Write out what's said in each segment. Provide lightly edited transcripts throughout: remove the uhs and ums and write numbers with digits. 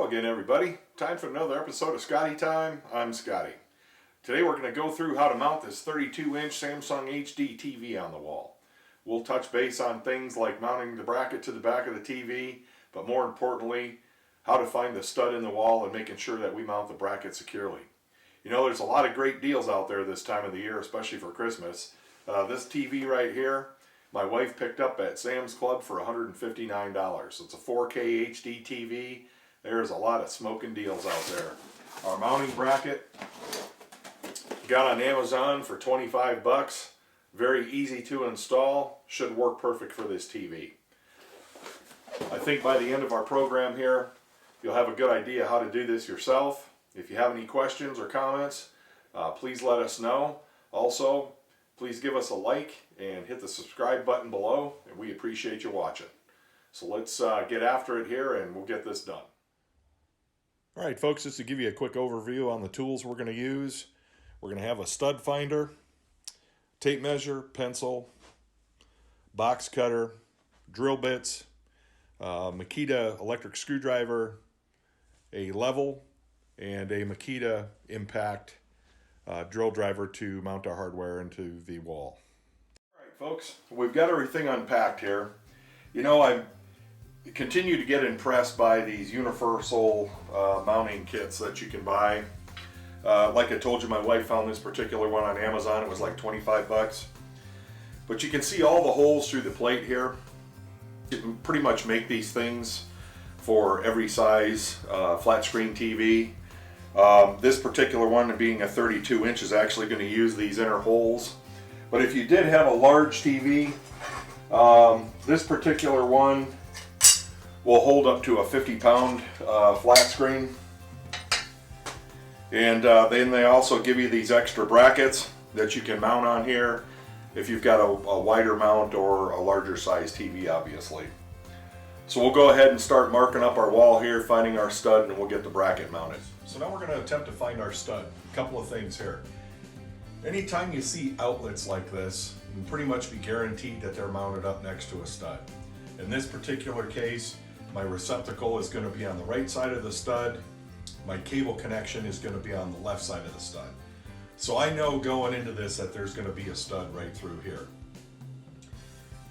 Hello again, everybody. Time for another episode of Scotty Time. I'm Scotty. Today we're going to go through how to mount this 32-inch Samsung HD TV on the wall. We'll touch base on things like mounting the bracket to the back of the TV, but more importantly, how to find the stud in the wall and making sure that we mount the bracket securely. You know, there's a lot of great deals out there this time of the year, especially for Christmas. This TV right here, my wife picked up at Sam's Club for $159. It's a 4K HD TV. There's a lot of smoking deals out there. Our mounting bracket got on Amazon for 25 bucks. Very easy to install. Should work perfect for this TV. I think by the end of our program here, you'll have a good idea how to do this yourself. If you have any questions or comments, please let us know. Also, please give us a like and hit the subscribe button below, and we appreciate you watching. So let's get after it here and we'll get this done. All right, folks, just to give you a quick overview on the tools we're going to use. We're going to have a stud finder, tape measure, pencil, box cutter, drill bits, Makita electric screwdriver, a level, and a Makita impact drill driver to mount our hardware into the wall. All right, folks, we've got everything unpacked here. You know, I continue to get impressed by these universal mounting kits that you can buy. Like I told you, my wife found this particular one on Amazon. It was like 25 bucks. But you can see all the holes through the plate here. You can pretty much make these things for every size flat screen TV. This particular one, being a 32 inch, is actually going to use these inner holes. But if you did have a large TV, this particular one will hold up to a 50-pound flat screen. And then they also give you these extra brackets that you can mount on here if you've got a wider mount or a larger size TV, obviously. So we'll go ahead and start marking up our wall here, finding our stud, and we'll get the bracket mounted. So now we're going to attempt to find our stud. A couple of things here. Anytime you see outlets like this, you can pretty much be guaranteed that they're mounted up next to a stud. In this particular case, my receptacle is going to be on the right side of the stud. My cable connection is going to be on the left side of the stud. So I know going into this that there's going to be a stud right through here.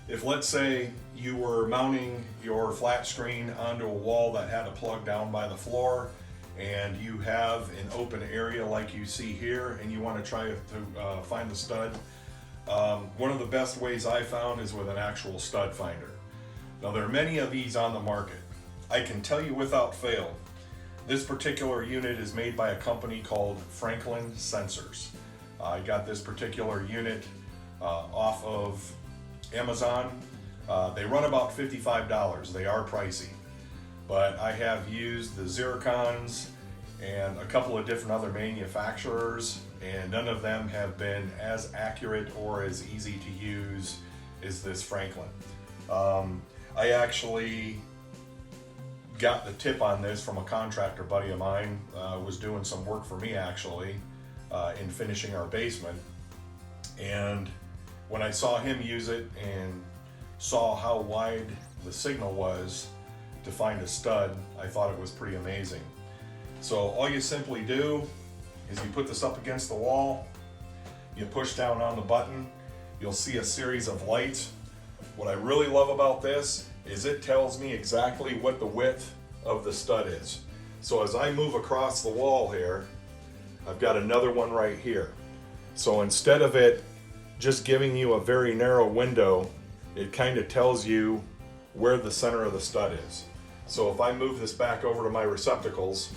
If, let's say, you were mounting your flat screen onto a wall that had a plug down by the floor, and you have an open area like you see here, and you want to try to find the stud, one of the best ways I found is with an actual stud finder. Now, there are many of these on the market. I can tell you without fail, this particular unit is made by a company called Franklin Sensors. I got this particular unit off of Amazon. They run about $55. They are pricey, but I have used the Zircons and a couple of different other manufacturers, and none of them have been as accurate or as easy to use as this Franklin. I actually got the tip on this from a contractor buddy of mine. Was doing some work for me actually in finishing our basement, and when I saw him use it and saw how wide the signal was to find a stud, I thought it was pretty amazing. So all you simply do is you put this up against the wall, you push down on the button, you'll see a series of lights. What I really love about this is it tells me exactly what the width of the stud is. So as I move across the wall here, I've got another one right here. So instead of it just giving you a very narrow window, it kind of tells you where the center of the stud is. So if I move this back over to my receptacles,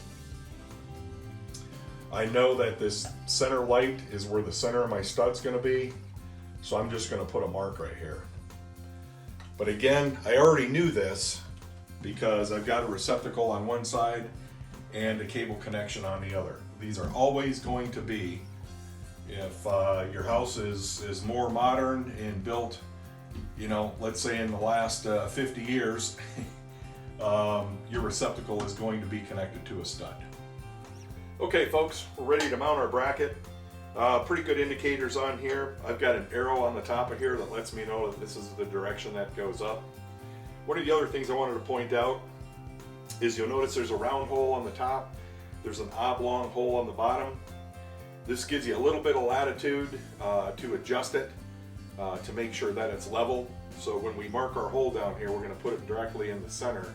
I know that this center light is where the center of my stud's going to be. So I'm just going to put a mark right here. But again, I already knew this because I've got a receptacle on one side and a cable connection on the other. These are always going to be, if your house is more modern and built, you know, let's say in the last 50 years, your receptacle is going to be connected to a stud. Okay, folks, we're ready to mount our bracket. Pretty good indicators on here. I've got an arrow on the top of here that lets me know that this is the direction that goes up. One of the other things I wanted to point out is you'll notice there's a round hole on the top, there's an oblong hole on the bottom. This gives you a little bit of latitude to adjust it to make sure that it's level. So when we mark our hole down here, we're going to put it directly in the center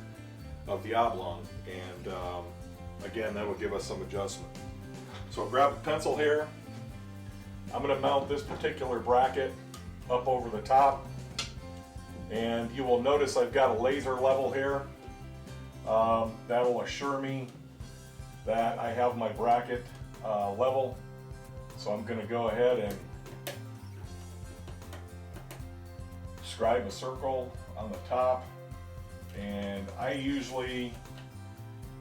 of the oblong, and again, that will give us some adjustment. So I'll grab a pencil here. I'm going to mount this particular bracket up over the top, and you will notice I've got a laser level here. That will assure me that I have my bracket level. So I'm going to go ahead and scribe a circle on the top, and I usually,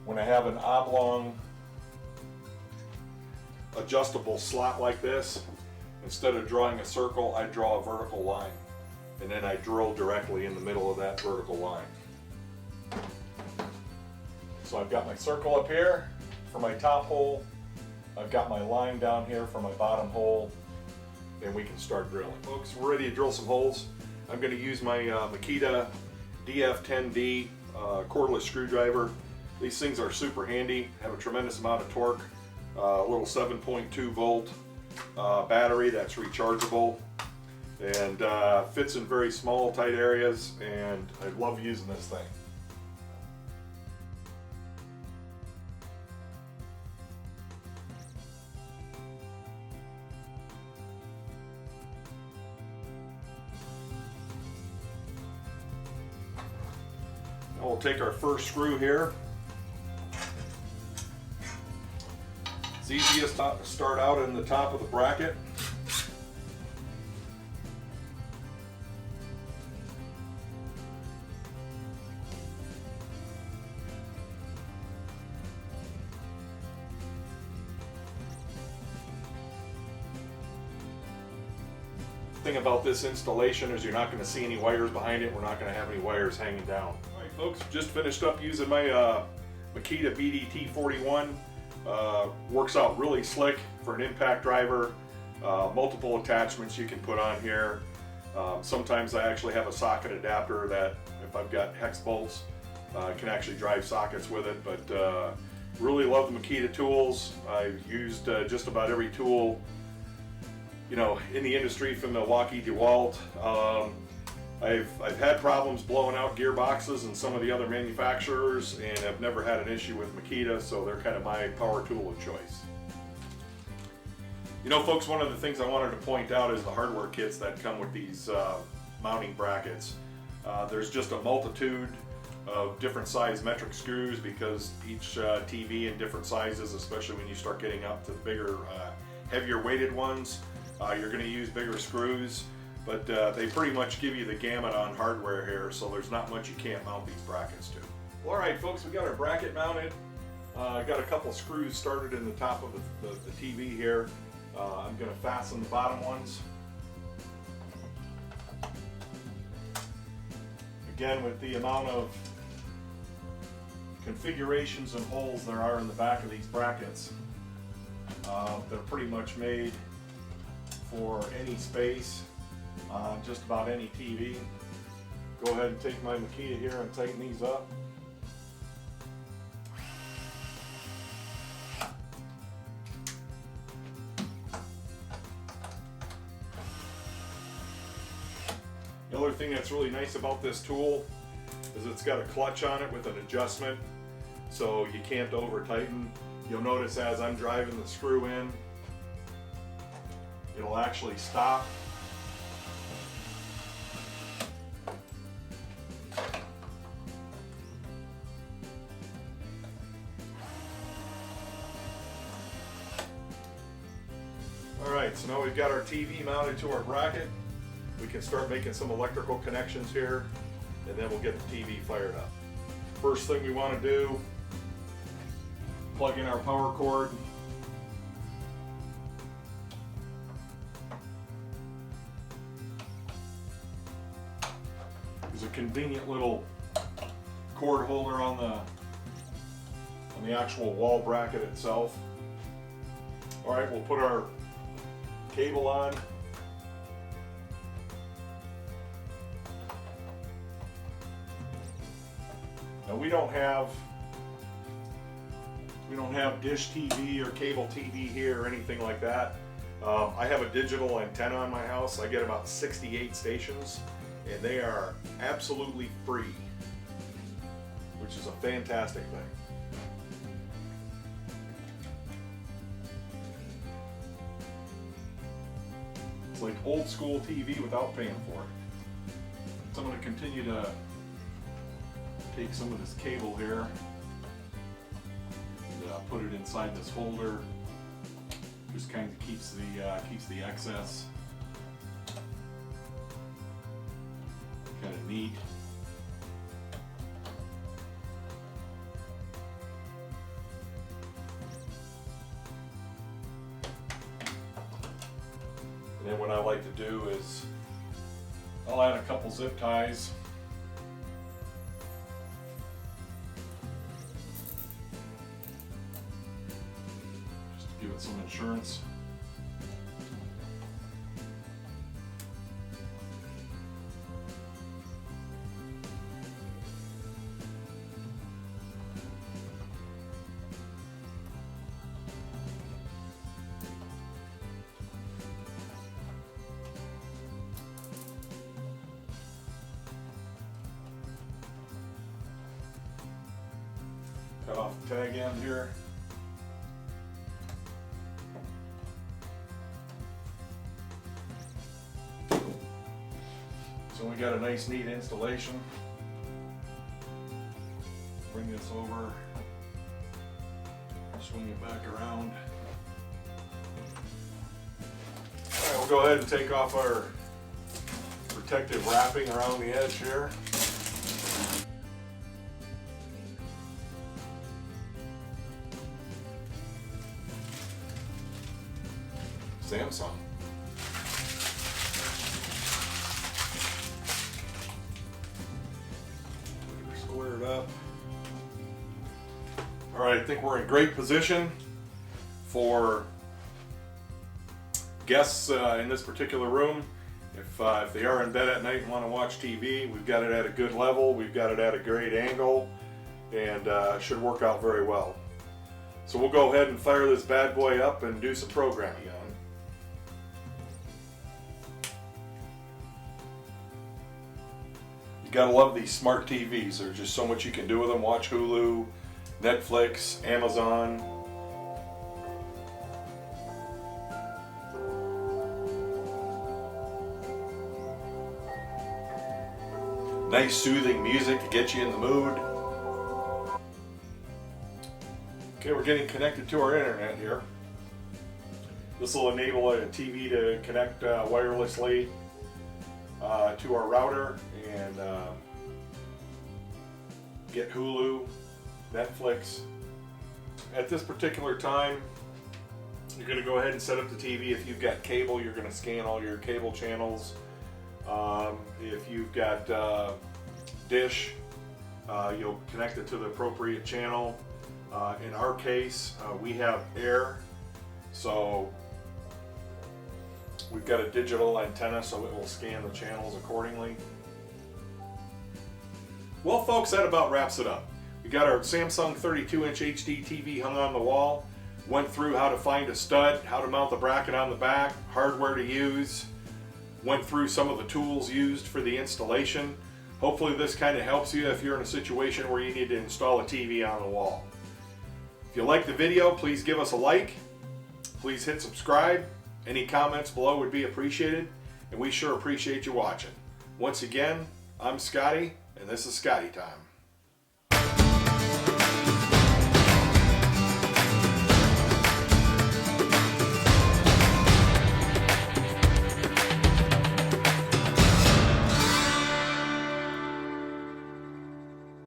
when I have an oblong adjustable slot like this, instead of drawing a circle, I draw a vertical line, and then I drill directly in the middle of that vertical line. So I've got my circle up here for my top hole, I've got my line down here for my bottom hole, and we can start drilling. Folks, we're ready to drill some holes. I'm going to use my Makita DF10D cordless screwdriver. These things are super handy, have a tremendous amount of torque, a little 7.2 volt battery that's rechargeable, and fits in very small, tight areas, and I love using this thing. Now we'll take our first screw here. It's easiest to start out in the top of the bracket. Thing about this installation is you're not going to see any wires behind it. We're not going to have any wires hanging down. All right, folks, just finished up using my Makita BDT41. Works out really slick for an impact driver. Multiple attachments you can put on here. Sometimes I actually have a socket adapter that, if I've got hex bolts, I can actually drive sockets with it. But really love the Makita tools. I've used just about every tool, you know, in the industry, from Milwaukee, DeWalt. I've had problems blowing out gearboxes and some of the other manufacturers, and I've never had an issue with Makita, so they're kind of my power tool of choice. You know, folks, one of the things I wanted to point out is the hardware kits that come with these mounting brackets. There's just a multitude of different size metric screws, because each TV in different sizes, especially when you start getting up to the bigger, heavier weighted ones, you're going to use bigger screws. But they pretty much give you the gamut on hardware here, so there's not much you can't mount these brackets to. Well, all right, folks, we got our bracket mounted. I got a couple screws started in the top of the TV here. I'm going to fasten the bottom ones. Again, with the amount of configurations and holes there are in the back of these brackets, they're pretty much made for any space. Just about any TV. Go ahead and take my Makita here and tighten these up. The other thing that's really nice about this tool is it's got a clutch on it with an adjustment, so you can't over tighten. You'll notice as I'm driving the screw in, it'll actually stop. Alright, so now we've got our TV mounted to our bracket. We can start making some electrical connections here, and then we'll get the TV fired up. First thing we want to do, plug in our power cord. There's a convenient little cord holder on the actual wall bracket itself. Alright, we'll put our cable on. Now we don't have We don't have dish TV or cable TV here or anything like that. I have a digital antenna on my house. I get about 68 stations, and they are absolutely free, which is a fantastic thing. It's like old school TV without paying for it. So I'm going to continue to take some of this cable here and put it inside this holder. Just kind of keeps the excess. Kind of neat. And then what I like to do is I'll add a couple zip ties. Just to give it some insurance. Cut off the tag end here. So we got a nice neat installation. Bring this over, swing it back around. All right, we'll go ahead and take off our protective wrapping around the edge here. Samsung. Square it up. All right, I think we're in great position for guests in this particular room. If they are in bed at night and want to watch TV, we've got it at a good level, we've got it at a great angle, and should work out very well. So we'll go ahead and fire this bad boy up and do some programming on it. Gotta love these smart TVs. There's just so much you can do with them. Watch Hulu, Netflix, Amazon. Nice soothing music to get you in the mood. Okay, we're getting connected to our internet here. This will enable a TV to connect wirelessly to our router and get Hulu, Netflix. At this particular time, you're going to go ahead and set up the TV. If you've got cable, you're going to scan all your cable channels. If you've got dish, you'll connect it to the appropriate channel. In our case, we have air, so we've got a digital antenna, so it will scan the channels accordingly. Well, folks, that about wraps it up. We got our Samsung 32-inch HD TV hung on the wall, went through how to find a stud, how to mount the bracket on the back, hardware to use, went through some of the tools used for the installation. Hopefully this kind of helps you if you're in a situation where you need to install a TV on the wall. If you like the video, please give us a like. Please hit subscribe. Any comments below would be appreciated, and we sure appreciate you watching. Once again, I'm Scotty, and this is Scotty Time.